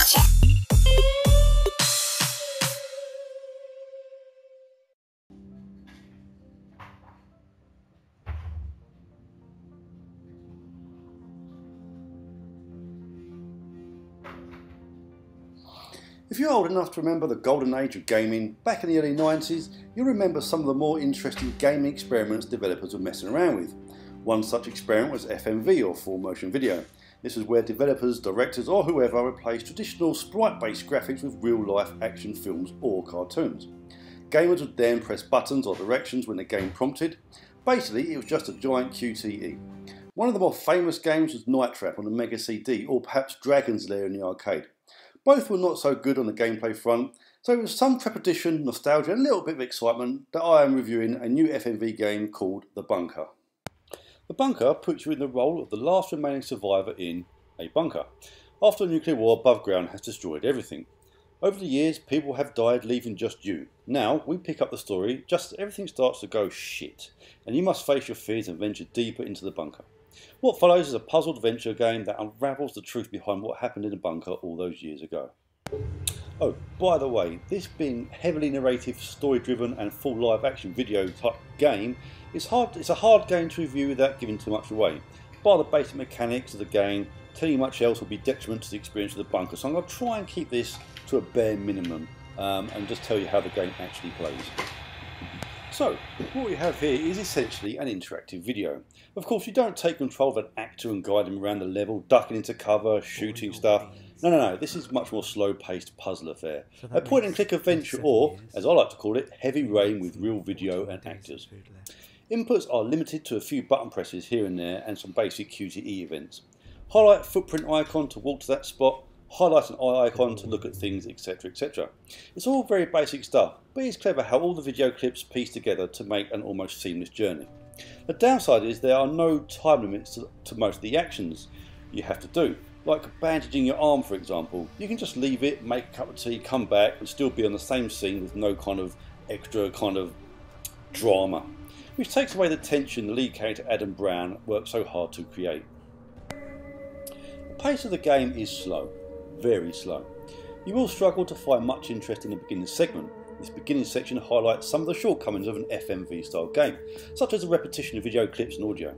If you're old enough to remember the golden age of gaming back in the early 90s, you'll remember some of the more interesting gaming experiments developers were messing around with. One such experiment was FMV, or full motion video. This is where developers, directors or whoever replaced traditional sprite-based graphics with real-life action films or cartoons. Gamers would then press buttons or directions when the game prompted. Basically, it was just a giant QTE. One of the more famous games was Night Trap on the Mega CD, or perhaps Dragon's Lair in the arcade. Both were not so good on the gameplay front, so it was some trepidation, nostalgia and a little bit of excitement that I am reviewing a new FMV game called The Bunker. The Bunker puts you in the role of the last remaining survivor in a bunker, after a nuclear war above ground has destroyed everything. Over the years, people have died, leaving just you. Now, we pick up the story just as everything starts to go shit, and you must face your fears and venture deeper into the bunker. What follows is a puzzle adventure game that unravels the truth behind what happened in the bunker all those years ago. Oh, by the way, this being heavily narrative, story-driven and full live-action video type game, it's a hard game to review without giving too much away. By the basic mechanics of the game, telling you much else will be detriment to the experience of the bunker, so I'm going to try and keep this to a bare minimum and just tell you how the game actually plays. So, what we have here is essentially an interactive video. Of course, you don't take control of an actor and guide him around the level, ducking into cover, shooting stuff. No, this is much more slow-paced puzzle affair. A point-and-click adventure, or, as I like to call it, heavy rain with real video and actors. Inputs are limited to a few button presses here and there and some basic QTE events. Highlight footprint icon to walk to that spot, highlight an eye icon to look at things, etc, etc. It's all very basic stuff, but it's clever how all the video clips piece together to make an almost seamless journey. The downside is there are no time limits to most of the actions you have to do, like bandaging your arm for example. You can just leave it, make a cup of tea, come back and still be on the same scene with no kind of extra kind of drama, which takes away the tension the lead character Adam Brown worked so hard to create. The pace of the game is slow. Very slow. You will struggle to find much interest in the beginning segment. This beginning section highlights some of the shortcomings of an FMV style game, such as the repetition of video clips and audio.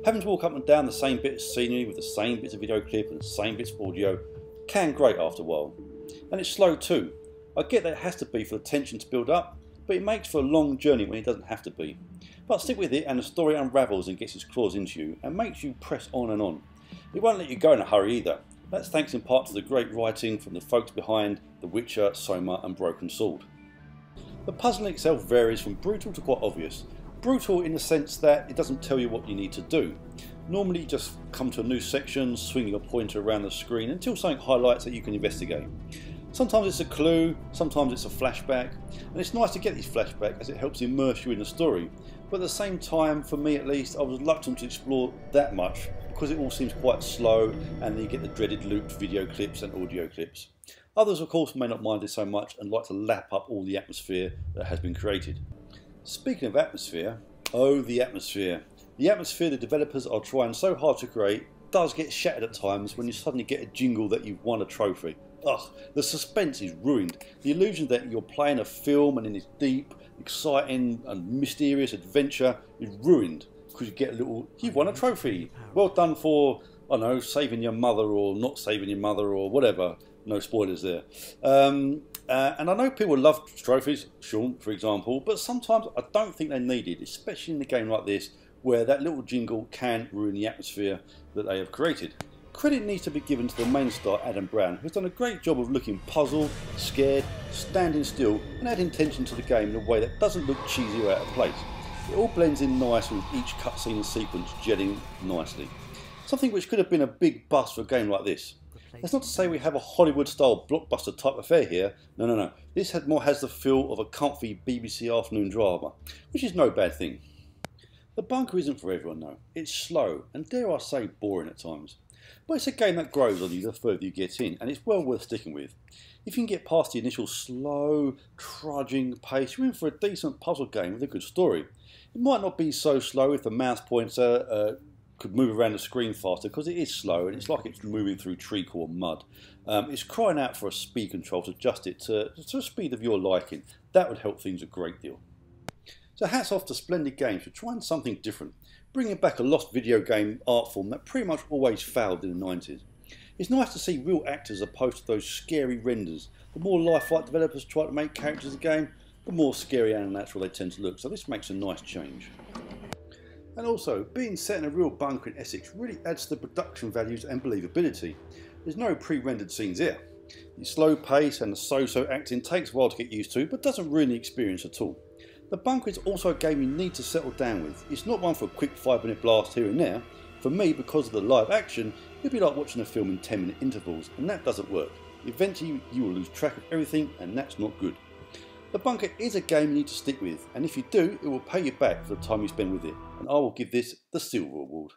Having to walk up and down the same bit of scenery with the same bits of video clip and the same bits of audio can grate after a while. And it's slow too. I get that it has to be for the tension to build up, but it makes for a long journey when it doesn't have to be. But stick with it and the story unravels and gets its claws into you and makes you press on and on. It won't let you go in a hurry either. That's thanks in part to the great writing from the folks behind The Witcher, Soma and Broken Sword. The puzzle itself varies from brutal to quite obvious. Brutal in the sense that it doesn't tell you what you need to do. Normally you just come to a new section, swing your pointer around the screen until something highlights that you can investigate. Sometimes it's a clue, sometimes it's a flashback, and it's nice to get these flashbacks as it helps immerse you in the story. But at the same time, for me at least, I was reluctant to explore that much because it all seems quite slow and then you get the dreaded looped video clips and audio clips. Others of course may not mind it so much and like to lap up all the atmosphere that has been created. Speaking of atmosphere, oh the atmosphere. The atmosphere the developers are trying so hard to create does get shattered at times when you suddenly get a jingle that you've won a trophy. Ugh, the suspense is ruined. The illusion that you're playing a film and in this deep, exciting and mysterious adventure is ruined because you get a little, you've won a trophy. Well done for, I don't know, saving your mother or not saving your mother or whatever. No spoilers there. And I know people love trophies, Sean for example, but sometimes I don't think they're needed, especially in a game like this where that little jingle can ruin the atmosphere that they have created. Credit needs to be given to the main star Adam Brown, who's done a great job of looking puzzled, scared, standing still and adding tension to the game in a way that doesn't look cheesy or out of place. It all blends in nice with each cutscene and sequence gelling nicely. Something which could have been a big bust for a game like this. That's not to say we have a Hollywood style blockbuster type affair here, no. This more has the feel of a comfy BBC afternoon drama, which is no bad thing. The Bunker isn't for everyone though. It's slow and dare I say boring at times. But it's a game that grows on you the further you get in and it's well worth sticking with. If you can get past the initial slow, trudging pace, you're in for a decent puzzle game with a good story. It might not be so slow if the mouse pointer could move around the screen faster because it is slow and it's like it's moving through treacle or mud. It's crying out for a speed control to adjust it to a speed of your liking. That would help things a great deal. So hats off to Splendid Games for trying something different, bringing back a lost video game art form that pretty much always failed in the 90s. It's nice to see real actors opposed to those scary renders. The more lifelike developers try to make characters a game, the more scary and unnatural they tend to look, so this makes a nice change. And also, being set in a real bunker in Essex really adds to the production values and believability. There's no pre-rendered scenes here. The slow pace and the so-so acting takes a while to get used to, but doesn't ruin the experience at all. The bunker is also a game you need to settle down with. It's not one for a quick 5-minute blast here and there. For me, because of the live action, it'd be like watching a film in 10-minute intervals, and that doesn't work. Eventually you will lose track of everything, and that's not good. The bunker is a game you need to stick with, and if you do, it will pay you back for the time you spend with it, and I will give this the Silver Award.